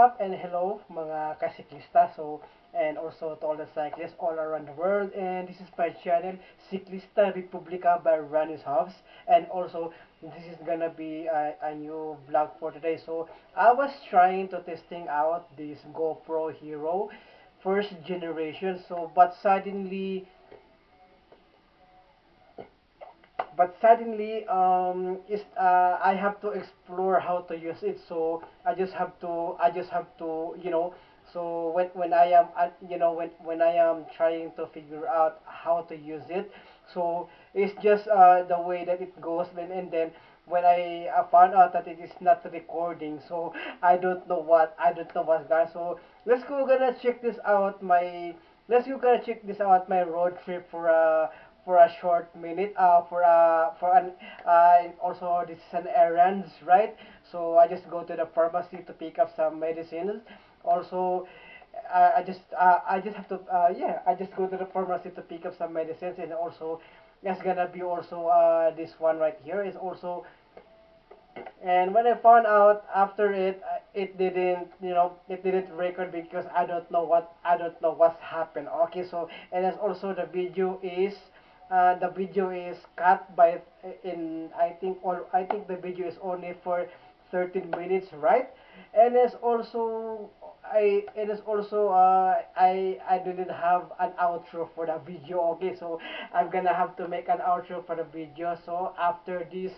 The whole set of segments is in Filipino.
up and hello mga kasiklista. And also to all the cyclists all around the world. And this is my channel, Siklista Republica by Rannis Hobbs. And also, this is gonna be a new vlog for today. So, I was trying to testing out this GoPro Hero first generation. But suddenly I have to explore how to use it. So I just have to so when I am when I am trying to figure out how to use it, so it's just the way that it goes. And then when I found out that it is not recording, so I don't know what's done. So let's go gonna check this out my road trip for a short minute, also this is an errands, right? So I just go to the pharmacy to pick up some medicines. Also, I just have to I just go to the pharmacy to pick up some medicines. And also there's gonna be also this one right here is also. And when I found out after it didn't record because I don't know what's happened. Okay, so and then also the video is cut by in I think the video is only for 13 minutes, right? And it's also I didn't have an outro for the video. Okay, so I'm gonna have to make an outro for the video. So after this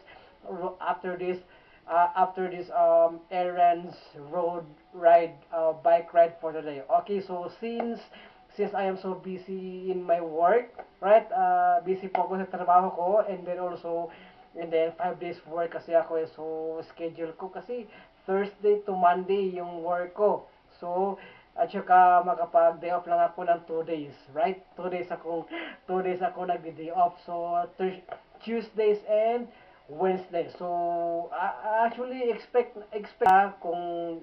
errands road ride bike ride for today. Okay, so since I am so busy in my work, right? Busy po ako sa trabaho ko, and then 5 days work kasi ako. So schedule ko kasi Thursday to Monday yung work ko. So at saka makapag day off lang ako ng 2 days, right? 2 days ako nag-day off. So Tuesdays and Wednesday. So actually expect kung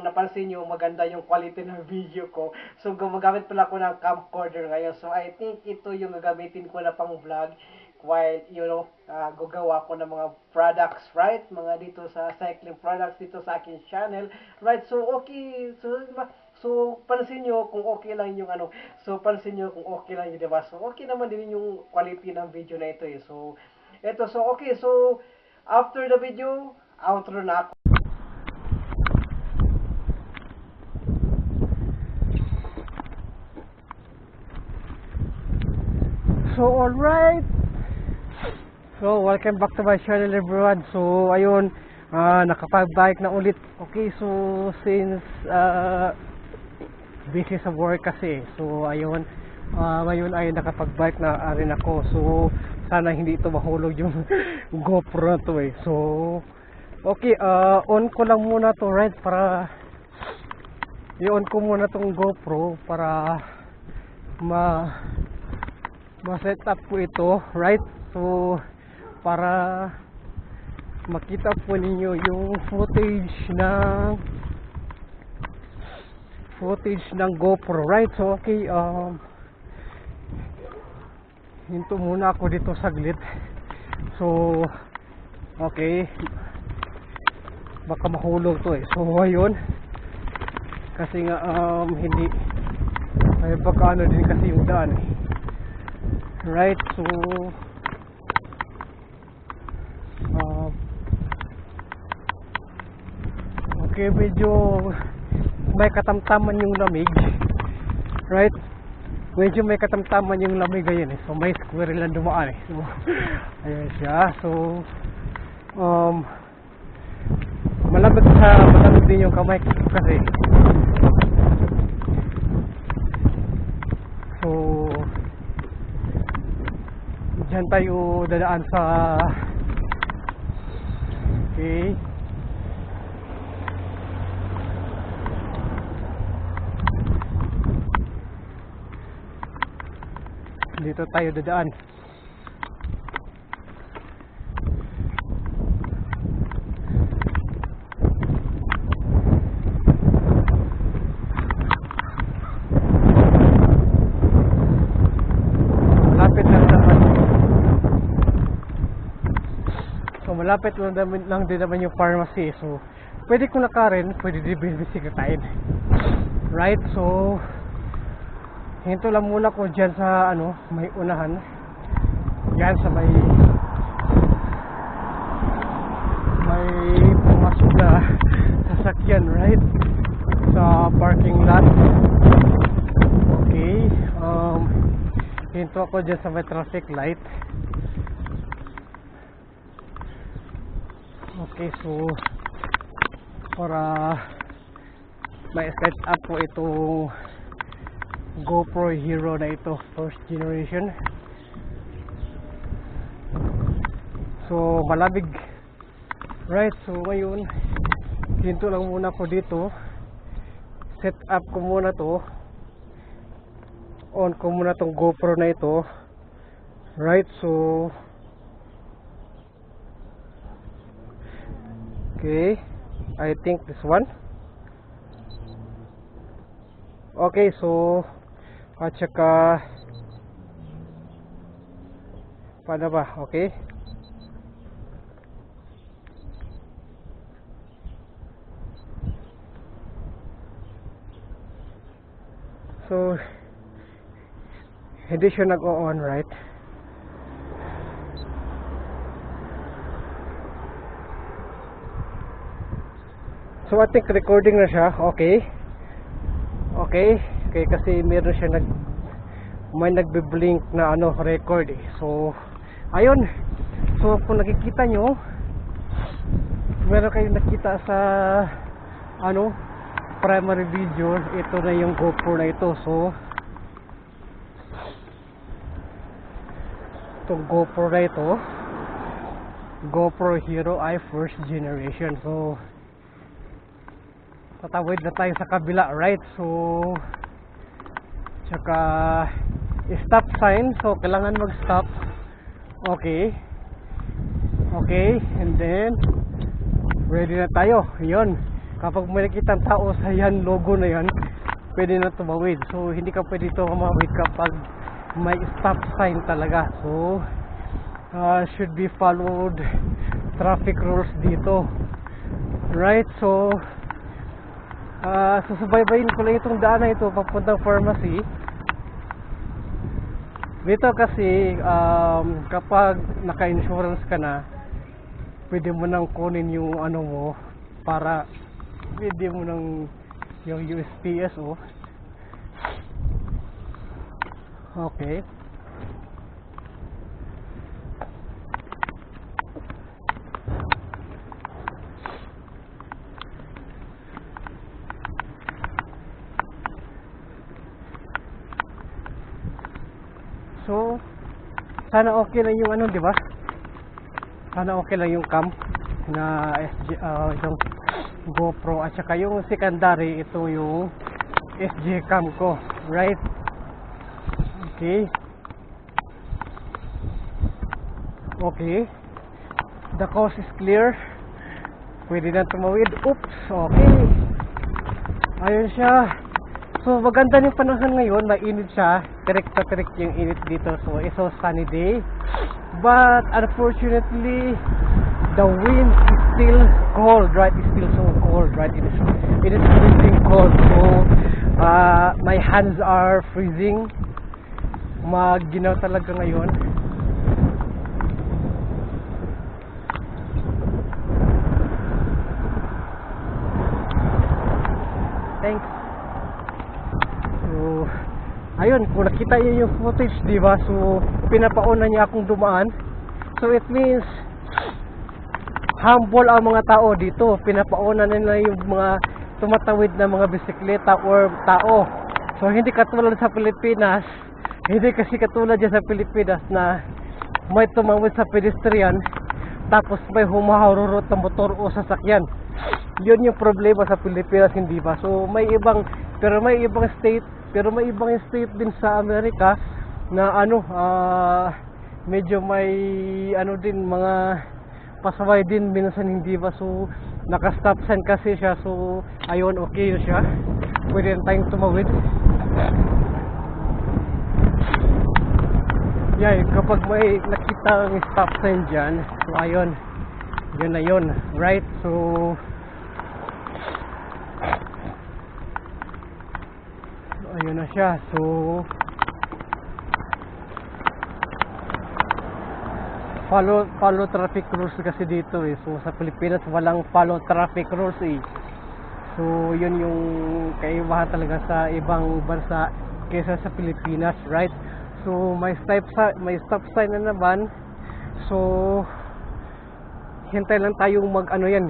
napansin niyo maganda yung quality ng video ko. So gumagamit pala ako ng camcorder ngayon. So I think ito yung gagamitin ko na pang vlog while gagawa ko ng mga products, right? Mga dito sa cycling products dito sa akin channel, right? So okay, so diba? So pansin niyo kung okay lang yung diba? So okay naman din yung quality ng video na ito eh. So okay, so after the video, outro na ako. So alright, so welcome back to my channel everyone. So ayun, nakapag-bike na ulit. Okay, so since busy sa work kasi, so ayun, ngayon ay nakapag-bike na rin ako. So sana hindi ito mahulog yung GoPro na to eh. So okay, on ko lang muna to, right? Para i-on ko muna tong GoPro para ma-set up ko ito, right? So para makita po ninyo yung footage ng GoPro, right? So okay, hinto muna ako dito saglit. So okay, baka mahulog to eh. So ayun, kasi nga hindi ay baka ano din kasi yung daan eh, right? So okay, medyo may katamtaman yung lamig, right? Medyo may katamtaman yung lamig ngayon eh. So may squirrel lang dumaan eh. So ayan siya. So malamig din yung kamay kasi. So dyan tayo dadaan sa okay, dito tayo dadaan. Malapit lang din naman yung pharmacy. So pwede ko nakarin, pwede din bisiklatain. Right, so hinto lang muna ko dyan sa ano, may unahan. Yan sa may pumasok na sasakyan, right? Sa parking lot. Okay, hinto ako dyan sa may traffic light. Okay, so para may set up ko itong GoPro Hero na ito, first generation. So malabig, right? So ngayon hinto lang muna ko dito, set up ko muna to, on ko muna tong GoPro na ito, right? So okay, I think this one. Okay, so at saka paano ba? Okay, so hindi siya nag-on, right? So I think recording na siya. Okay. Okay, kasi meron siya may nagbe-blink na ano, record eh. So ayun. So kung nakikita nyo, meron kayong nakita sa ano, primary video, ito na yung GoPro na ito. So itong GoPro na ito, GoPro Hero i first generation. So tatawid na tayo sa kabila, right? So tsaka stop sign, so kailangan mag stop. Okay, okay, and then ready na tayo. Yun, kapag may nakitang tao sa yan logo na yan, pwede na tumawid. So hindi ka pwede tumawid kapag may stop sign talaga. So should be followed traffic rules dito, right? So susubaybayin ko lang itong daan na ito papuntang pharmacy dito kasi kapag naka-insurance ka na, pwede mo nang kunin yung ano mo, para pwede mo nang yung USPS. Okay, so sana okay lang yung ano, di ba? Sana okay lang yung cam na itong GoPro, at saka yung secondary, ito yung SG cam ko, right? Okay, okay, the coast is clear, pwede na tumawid. Oops, okay, ayun siya. So maganda yung panahon ngayon, mainit siya, correct yung init dito. So it's a sunny day, but unfortunately the wind is still cold, right? It's still so cold, right? It is freezing cold. So my hands are freezing. Maginaw talaga ngayon. Thanks. So ayun, kung nakita niyo yung footage, di ba? So pinapauna niya akong dumaan. So it means humble ang mga tao dito. Pinapauna nila yung mga tumatawid na mga bisikleta or tao. So hindi katulad sa Pilipinas, hindi kasi katulad dyan sa Pilipinas na may tumawid sa pedestrian tapos may humaharurot na motor o sasakyan. Yun yung problema sa Pilipinas, hindi ba? So may ibang state din sa Amerika na ano, medyo may ano din, mga pasaway din minsan, hindi ba? So naka-stop sign kasi siya. So ayun, okay yun siya, pwede na tayong tumawid. Yan, kapag may nakita ang stop sign dyan, so ayun, yun na yun, right? So Ayun na siya. So follow traffic rules kasi dito eh. So sa Pilipinas walang follow traffic rules eh. So yun yung kaibahan talaga sa ibang bansa kaysa sa Pilipinas, right? So may stop sign na naman. So hintay lang tayong mag ano yan.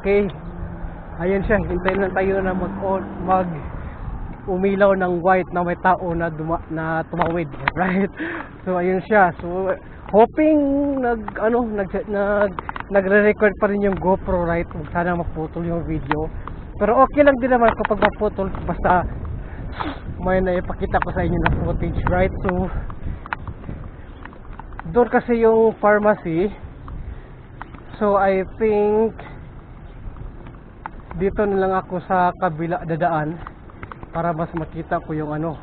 Okay. Ayan siya, hintay lang tayo na mag umilaw ng white na may tao na tumawid, right? So ayun siya. So hoping nagre-record pa rin yung GoPro, right? Sana maputol yung video. Pero okay lang din naman kapag maputol, basta may naipakita ko sa inyo na footage, right? So doon kasi yung pharmacy. So I think dito na lang ako sa kabila dadaan para mas makita ko yung ano,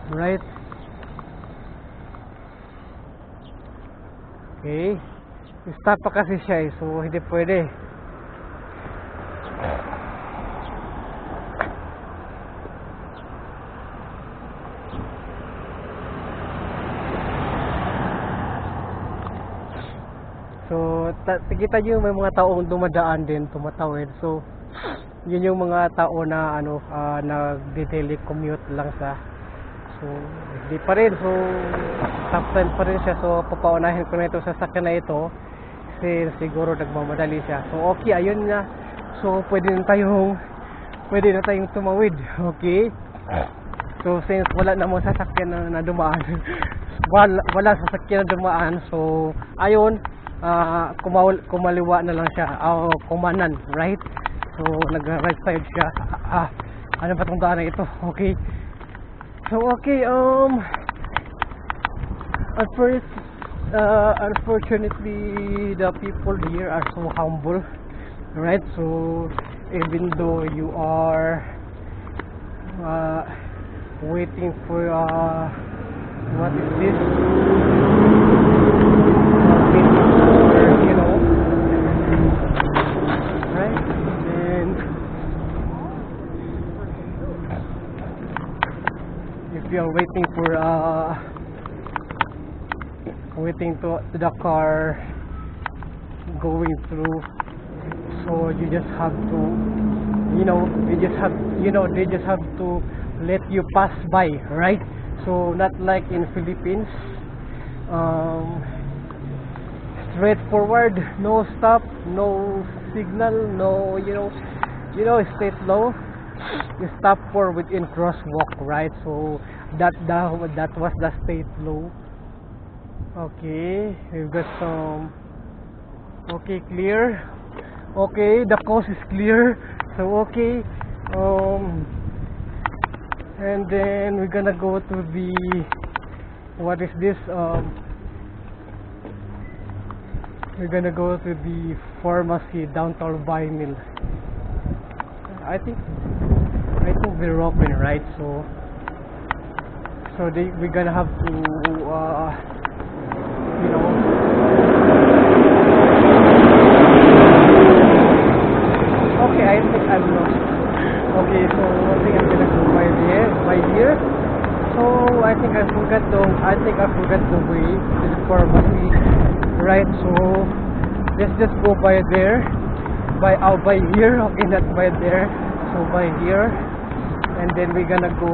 right? Okay, stop pa kasi siya eh, so hindi pwede. So kita nyo may mga taong dumadaan din, tumatawid. So yun yung mga tao na nagde-daily commute lang sa. So hindi pa rin, so stop sign pa rin siya. So papaunahin ko na ito sa sakyan na ito kasi siguro nagmamadali siya. So okay, ayun na. So pwede na tayong tumawid. Okay, so since wala namang sasakyan na dumaan wala sasakyan na dumaan, so ayun, kumaliwa na lang siya o kumanan, right? So nag-right side siya. Ano ba tong daan na ito? Okay. So okay, at first unfortunately the people here are so humble, right? So even though you are waiting for what is this? Right? And if you are waiting for to the car going through, so you just have to, they just have to let you pass by, right? So not like in Philippines, straightforward, no stop, no signal, no, straight low. You stop for within crosswalk, right? So that was the straight low. Okay, we've got some. Okay, clear. Okay, the coast is clear. So okay, and then we're gonna go to the, what is this? We're gonna go to the pharmacy downtown Vinyl. I think they're open, right? So we're gonna have to okay, I think I'm lost. Okay, so I think I'm gonna go by here. So I think I forgot the way to the pharmacy, right? So let's just go by there, by here. Okay, not by there. So by here, and then we're gonna go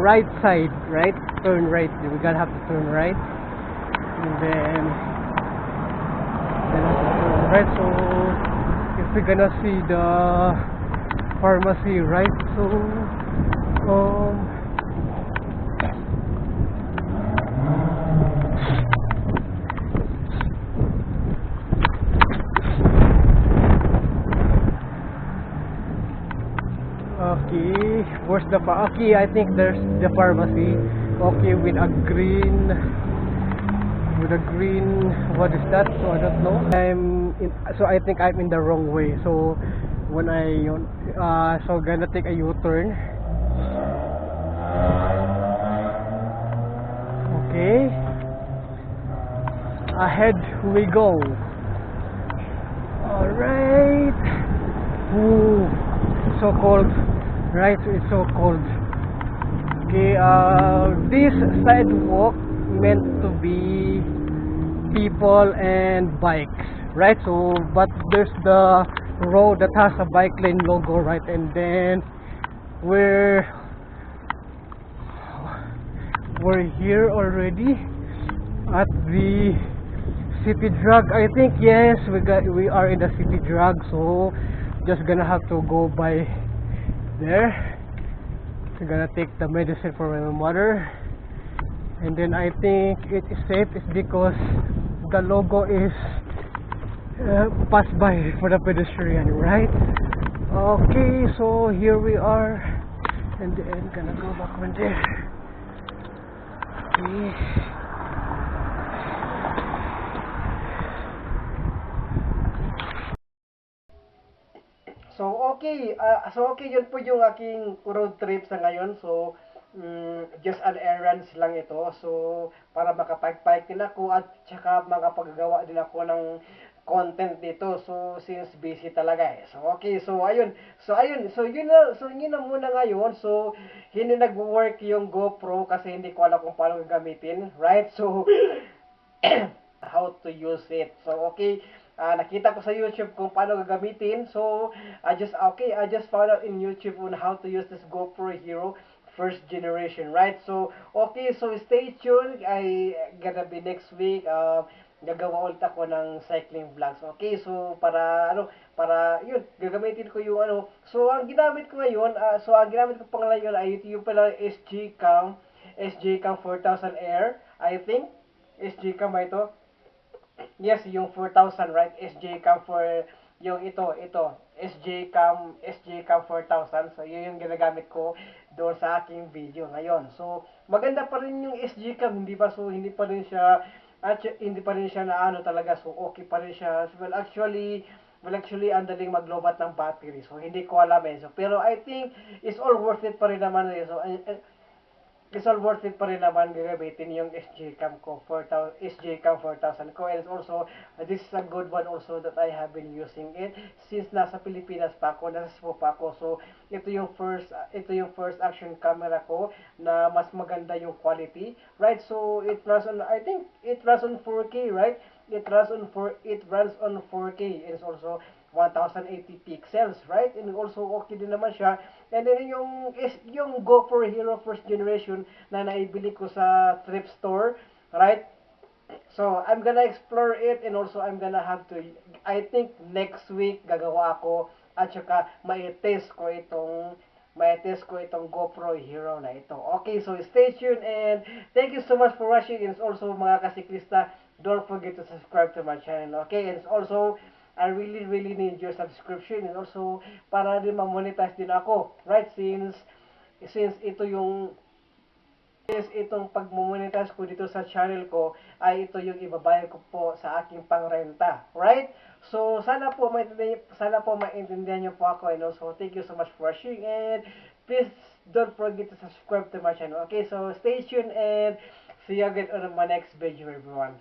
right side, right? Turn right. We're gonna have to turn right, and then right. So if we're gonna see the pharmacy, right? So okay, where's the okay, I think there's the pharmacy. Okay, with a green, what is that? So I don't know. So I think I'm in the wrong way. So when so gonna take a U-turn. Okay, ahead we go. All right. Ooh, so cold, right? It's so cold. Okay, this sidewalk meant to be people and bikes, right? So, but there's the road that has a bike lane logo, right? And then we're here already at the city drug. I think yes, we are in the city drug. So, just gonna have to go by there. I'm gonna take the medicine for my mother, and then I think it is safe. It's because the logo is pass by for the pedestrian, right? Okay, so here we are, and then gonna go back from there. Okay. So okay, yun po yung aking road trip sa ngayon. So, just an errands lang ito. So, para makapag-bike din ako at saka makapaggawa din ako ng content dito. So, since busy talaga eh. So, okay. So, yun na muna ngayon. So, hindi nag-work yung GoPro kasi hindi ko alam kung paano gagamitin. Right? So, how to use it. So, okay. Nakita ko sa YouTube kung paano gagamitin. So, I just found out in YouTube on how to use this GoPro Hero first generation, right? So, okay, so stay tuned. Gonna be next week. Gagawa ulit ako ng cycling vlogs. Okay, so para yun, gagamitin ko yung ano. So, ang ginamit ko ngayon, ang ginamit ko pang ngayon ay yung pala SG Cam 4000 Air, I think. SG Cam ba ito? Yes, yung 4,000, right? SJ Cam for yung SJ Cam 4,000. So, yun yung ginagamit ko doon sa aking video ngayon. So, maganda pa rin yung SJ Cam, hindi ba? So, hindi pa rin siya na ano talaga. So, okay pa rin siya. Well, actually, ang daling maglobat ng battery. So, hindi ko alam eh. So, pero I think it's all worth it pa rin naman eh. So, it's all worth it pa rin naman gagamitin yung SJ Cam 4000 ko. And also, this is a good one also that I have been using it since nasa Pilipinas pa ako, nasa Cebu pa ako. So, ito yung first action camera ko na mas maganda yung quality, right? So, I think it runs on 4K, right? It runs on 4K. It's also 1080 pixels, right? And also okay din naman siya. And then yung GoPro Hero first generation na naibili ko sa thrift store, right? So, I'm gonna explore it, and also I think next week gagawa ako at saka mai-test ko itong GoPro Hero na ito. Okay, so stay tuned, and thank you so much for watching. And also, mga kasiklista, don't forget to subscribe to my channel. Okay, and also, I really really need your subscription, and also para din ma-monetize din ako, right? Since itong pag-monetize ko dito sa channel ko ay ito yung ibabayad ko po sa aking pangrenta, right? So sana po maintindihan niyo po ako, and also thank you so much for watching, and please don't forget to subscribe to my channel. Okay, so stay tuned, and see you again on my next video, everyone.